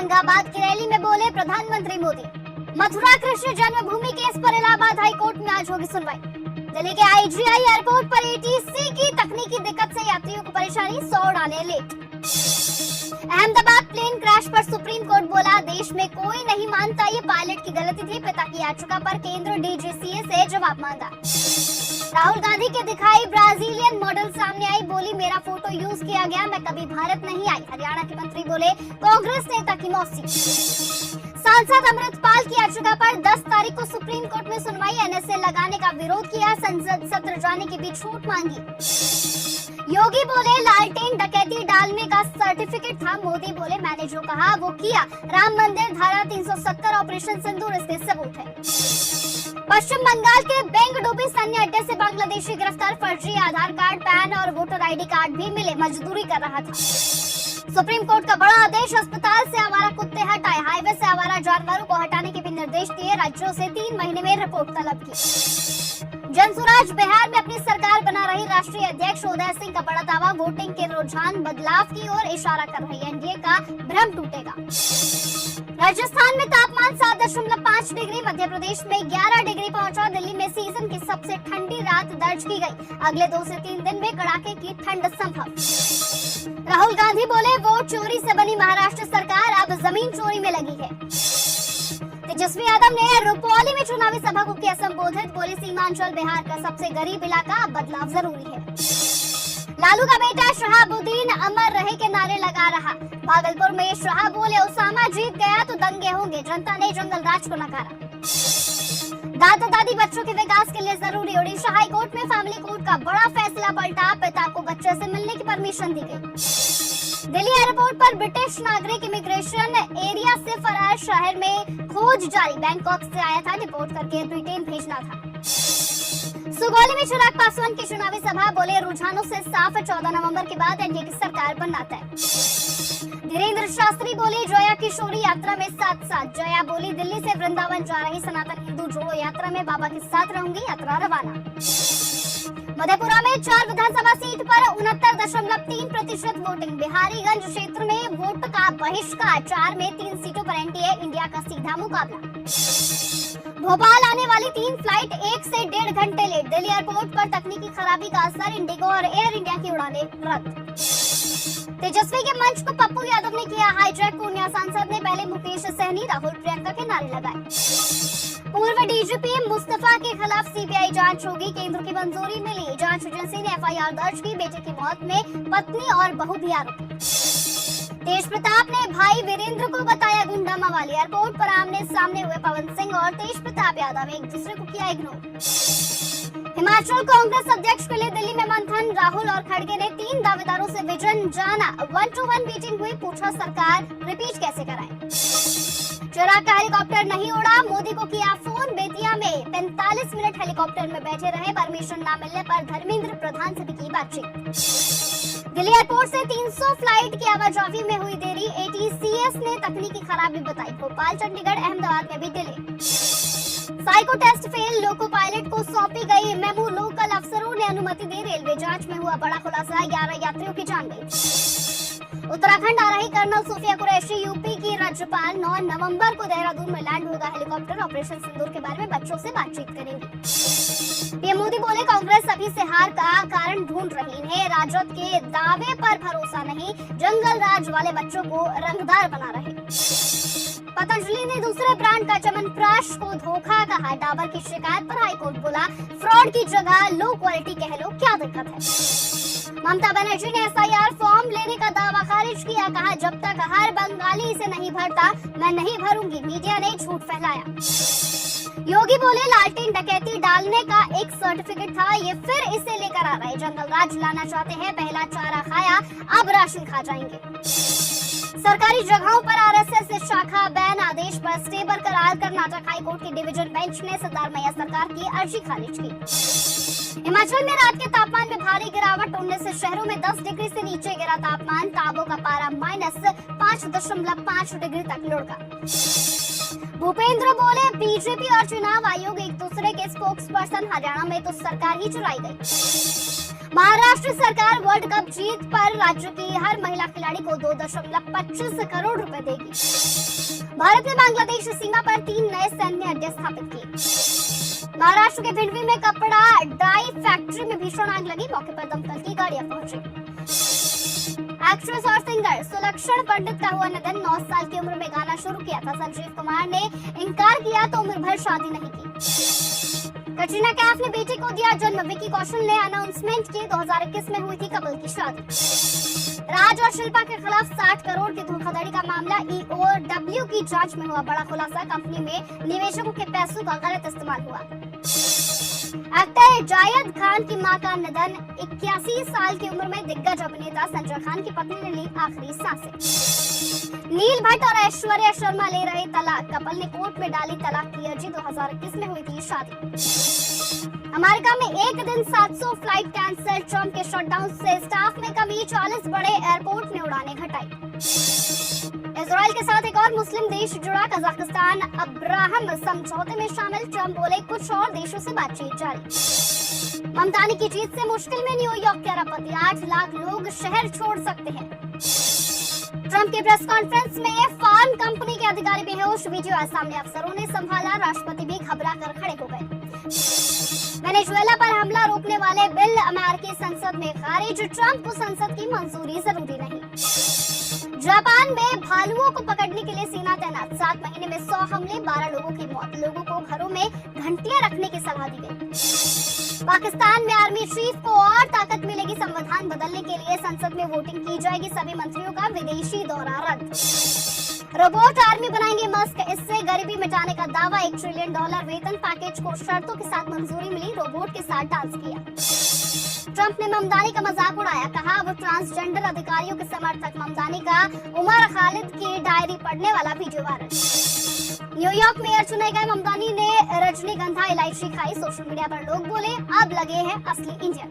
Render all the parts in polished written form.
औरंगाबाद की रैली में बोले प्रधानमंत्री मोदी। मथुरा कृष्ण जन्मभूमि केस पर इलाहाबाद हाईकोर्ट में आज होगी सुनवाई। दिल्ली के आईजीआई एयरपोर्ट पर एटीसी की तकनीकी दिक्कत से यात्रियों को परेशानी, 100 उड़ानें लेट। अहमदाबाद प्लेन क्रैश पर सुप्रीम कोर्ट बोला देश में कोई नहीं मानता ये पायलट की गलती थी। पिता की याचिका पर केंद्र डीजीसीए से जवाब मांगा। राहुल गांधी के दिखाई ब्राजीलियन मॉडल सामने आई, बोली मेरा फोटो यूज किया गया, मैं कभी भारत नहीं आई। हरियाणा के मंत्री बोले कांग्रेस नेता की मौसी। सांसद अमृतपाल की याचिका पर 10 तारीख को सुप्रीम कोर्ट में सुनवाई। एनएसए लगाने का विरोध किया, संसद सत्र जाने की भी छूट मांगी। योगी बोले लालटेन डकैती डालने का सर्टिफिकेट था। मोदी बोले मैंने जो कहा वो किया। राम मंदिर, धारा 370, ऑपरेशन सिंदूर इसके सबूत है। पश्चिम बंगाल के बेंगडुबी सैन्य अड्डे से बांग्लादेशी गिरफ्तार, फर्जी आधार कार्ड, पैन और वोटर आईडी कार्ड भी मिले, मजदूरी कर रहा था। सुप्रीम कोर्ट का बड़ा आदेश, अस्पताल से आवारा कुत्ते हटाए, हाईवे से आवारा जानवरों को हटाने के भी निर्देश दिए। राज्यों से 3 महीने में रिपोर्ट तलब की। जनसुराज बिहार में अपनी सरकार बना रही राष्ट्रीय अध्यक्ष उदय सिंह का बड़ा दावा, वोटिंग के रुझान बदलाव की ओर इशारा कर रही एनडीए का भ्रम टूटेगा। राजस्थान में तापमान 7.5 डिग्री, मध्य प्रदेश में 11 डिग्री पहुंचा। दिल्ली में सीजन की सबसे ठंडी रात दर्ज की गई। अगले 2 से 3 दिन में कड़ाके की ठंड संभव। राहुल गांधी बोले वोट चोरी से बनी महाराष्ट्र सरकार अब जमीन चोरी में लगी है। तेजस्वी यादव ने रुपौली में चुनावी सभा को किया संबोधित, बोले सीमांचल बिहार का सबसे गरीब इलाका, अब बदलाव जरूरी है। लालू का बेटा शहाबुद्दीन अमर रहे के नारे लगा रहा। भागलपुर में शाह बोले उसामा जीत गया तो दंगे होंगे, जनता ने जंगल राज को नकारा। दादा दादी बच्चों के विकास के लिए जरूरी, ओडिशा हाई कोर्ट में फैमिली कोर्ट का बड़ा फैसला पलटा, पिता को बच्चे से मिलने की परमिशन दी गई। दिल्ली एयरपोर्ट पर ब्रिटिश नागरिक इमिग्रेशन एरिया से फरार, शहर में खोज जारी, बैंकॉक से आया था, डिपोर्ट करके ब्रिटेन भेजना था। सुगौली में चिराग पासवान की चुनावी सभा, बोले रुझानों से साफ 14 नवंबर के बाद एनडीए की सरकार बनना तय। धीरेन्द्र शास्त्री बोली जया किशोरी यात्रा में साथ। जया बोली दिल्ली से वृंदावन जा रही सनातन हिंदू जोड़ो यात्रा में बाबा के साथ रहूंगी, यात्रा रवाना। मधेपुरा में 4 विधानसभा सीट पर 69.3% वोटिंग। बिहारीगंज क्षेत्र में वोट का बहिष्कार, 4 में 3 सीटों पर एनडीए इंडिया का सीधा मुकाबला। भोपाल आने वाली 3 फ्लाइट 1 से 1.5 घंटे लेट। दिल्ली एयरपोर्ट पर तकनीकी खराबी का असर, इंडिगो और एयर इंडिया की उड़ानें रद्द। तेजस्वी के मंच को पप्पू यादव ने किया हाईजैक, पूर्णिया सांसद ने पहले मुकेश सहनी, राहुल प्रियंका के नारे लगाए। पूर्व डीजीपी मुस्तफा के खिलाफ सीबीआई जांच होगी, केंद्र की मंजूरी मिली। जांच एजेंसी ने एफआईआर दर्ज की, बेटे की मौत में पत्नी और बहू भी आरोपी। तेज प्रताप ने भाई वीरेंद्र को बताया गुंडा मवाली। एयरपोर्ट पर आमने सामने हुए पवन सिंह और तेज प्रताप यादव, एक दूसरे को किया इग्नोर। हिमाचल कांग्रेस अध्यक्ष के लिए दिल्ली में मंथन, राहुल और खड़गे ने 3 दावेदारों से विजन जाना। 1-to-1 मीटिंग हुई, पूछा सरकार रिपीट कैसे कराएं। चिराग का हेलीकॉप्टर नहीं उड़ा, मोदी को किया फोन। बेतिया में 45 मिनट हेलीकॉप्टर में बैठे रहे, परमिशन न मिलने पर धर्मेंद्र प्रधान से भी की बातचीत। दिल्ली एयरपोर्ट से 300 फ्लाइट की आवाजाही में हुई देरी, एटीसीएस ने तकनीकी खराबी बताई। भोपाल, चंडीगढ़, अहमदाबाद में भी delay. Psycho test fail, loco pilot को सौंपी गई मेमू, लोकल अफसरों ने अनुमति दी। रेलवे जांच में हुआ बड़ा खुलासा, 11 यात्रियों की जान गई। उत्तराखंड आ रही कर्नल सोफिया कुरैशी, यूपी की राज्यपाल। 9 नवंबर को देहरादून में लैंड होगा हेलीकॉप्टर, ऑपरेशन सिंदूर के बारे में बच्चों से बातचीत करेंगे। पीएम मोदी बोले कांग्रेस अभी से हार का कारण ढूंढ रही है, राजद के दावे पर भरोसा नहीं, जंगल राज वाले बच्चों को रंगदार बना रहे। पतंजलि ने दूसरे ब्रांड का च्यवनप्राश को धोखा कहा, डाबर की शिकायत पर हाईकोर्ट बोला फ्रॉड की जगह लो क्वालिटी कह लो, क्या दिक्कत है। ममता बनर्जी ने एसआईआर फॉर्म लेने का दावा खारिज किया, कहा जब तक हर बंगाली इसे नहीं भरता मैं नहीं भरूंगी, मीडिया ने झूठ फैलाया। योगी बोले लालटेन डकैती डालने का एक सर्टिफिकेट था, ये फिर इसे लेकर आ रहे, जंगल राज लाना चाहते हैं, पहला चारा खाया अब राशन खा जाएंगे। सरकारी जगहों पर आरएसएस शाखा बैन, आदेश पर स्टे बरकरार। कर्नाटक हाईकोर्ट की डिवीजन बेंच ने सिद्धारमैया सरकार की अर्जी खारिज की। हिमाचल में रात के तापमान में भारी गिरावट, 19 शहरों में 10 डिग्री से नीचे गिरा तापमान, ताबो का पारा -5.5 डिग्री तक लुढ़का। भूपेंद्र बोले बीजेपी और चुनाव आयोग एक दूसरे के स्पोक्स पर्सन, हरियाणा में तो सरकार ही चुराई गई। महाराष्ट्र सरकार वर्ल्ड कप जीत पर राज्य की हर महिला खिलाड़ी को 2.25 करोड़ रुपए देगी। भारत ने बांग्लादेश सीमा पर 3 नए सैन्य अड्डे स्थापित किए। महाराष्ट्र के भिंडवी में कपड़ा डाई फैक्ट्री में भीषण आग लगी, मौके पर दमकल की गाड़ियां पहुंची। एक्ट्रेस और सिंगर सुलक्षण पंडित का हुआ निधन। 9 साल की उम्र में गाना शुरू किया था संजीव कुमार ने इनकार किया तो उम्र भर शादी नहीं की। कटरीना कैफ ने बेटे को दिया जन्म। विकी कौशल ने अनाउंसमेंट की। 2021 में हुई थी कपल की शादी। राज और शिल्पा के खिलाफ 60 करोड़ की धोखाधड़ी का मामला। EOW की जांच में हुआ बड़ा खुलासा। कंपनी में निवेशकों के पैसों का गलत इस्तेमाल हुआ। एक्टर जायद खान की मां का निधन। 81 साल की उम्र में दिग्गज अभिनेता संजय खान की पत्नी ने ली आखिरी सांसें। नील भट्ट और ऐश्वर्या शर्मा ले रहे तलाक। कपल ने कोर्ट में डाली तलाक की अर्जी। 2021 में हुई थी शादी। अमेरिका में एक दिन 700 फ्लाइट कैंसिल। ट्रंप के शटडाउन से स्टाफ में कमी। 40 बड़े एयरपोर्ट ने उड़ानें घटाई। इजराइल के साथ एक और मुस्लिम देश जुड़ा। कजाकिस्तान अब्राहम समझौते में शामिल। ट्रंप बोले कुछ और देशों से बातचीत जारी। ममता की जीत से मुश्किल में न्यूयॉर्क के अरबपति। 8 लाख लोग शहर छोड़ सकते हैं। ट्रंप के प्रेस कॉन्फ्रेंस में फार्म कंपनी के अधिकारी बेहोश। वीडियो आए सामने। अफसरों ने संभाला। राष्ट्रपति भी घबरा कर खड़े हो गए। वेनेजुएला पर हमला रोकने वाले बिल अमेरिकी संसद में खारिज। ट्रंप को संसद की मंजूरी जरूरी नहीं। जापान में भालुओं को पकड़ने के लिए सेना तैनात। 7 महीने में 100 हमले, 12 लोगों की मौत। लोगों को घरों में घंटियां रखने की सलाह दी गई। पाकिस्तान में आर्मी चीफ को और ताकत मिलेगी। संविधान बदलने के लिए संसद में वोटिंग की जाएगी। सभी मंत्रियों का विदेशी दौरा रद्द। रोबोट आर्मी बनाएंगे मस्क। इससे गरीबी मिटाने का दावा। $1 ट्रिलियन वेतन पैकेज को शर्तों के साथ मंजूरी मिली। रोबोट के साथ डांस किया। ट्रंप ने ममदानी का मजाक उड़ाया। कहा वो ट्रांसजेंडर अधिकारियों के समर्थक। ममदानी का उमर खालिद की डायरी पढ़ने वाला वीडियो वायरल। न्यूयॉर्क मेयर चुने गए ममदानी ने रजनीगंधा इलायची खाई। सोशल मीडिया पर लोग बोले अब लगे हैं असली इंडियन।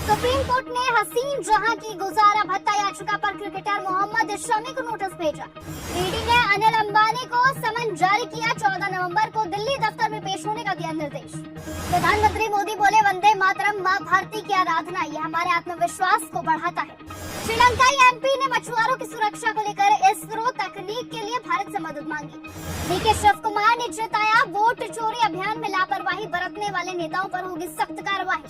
सुप्रीम कोर्ट ने हसीन जहां की गुजारा भत्ता याचिका पर क्रिकेटर मोहम्मद शमी को नोटिस भेजा। ईडी ने अनिल अंबानी को समन जारी किया। 14 नवंबर को दिल्ली दफ्तर में पेश होने का दिया निर्देश। प्रधानमंत्री मोदी बोले वंदे मातरम मां भारती की आराधना, ये हमारे आत्मविश्वास को बढ़ाता है। श्रीलंकाई MP ने मछुआरों की सुरक्षा को लेकर इसरो तकनीक के लिए भारत से मदद मांगी। DK शिव कुमार ने जताया वोट चोरी अभियान में लापरवाही बरतने वाले नेताओं पर होगी सख्त कार्रवाई।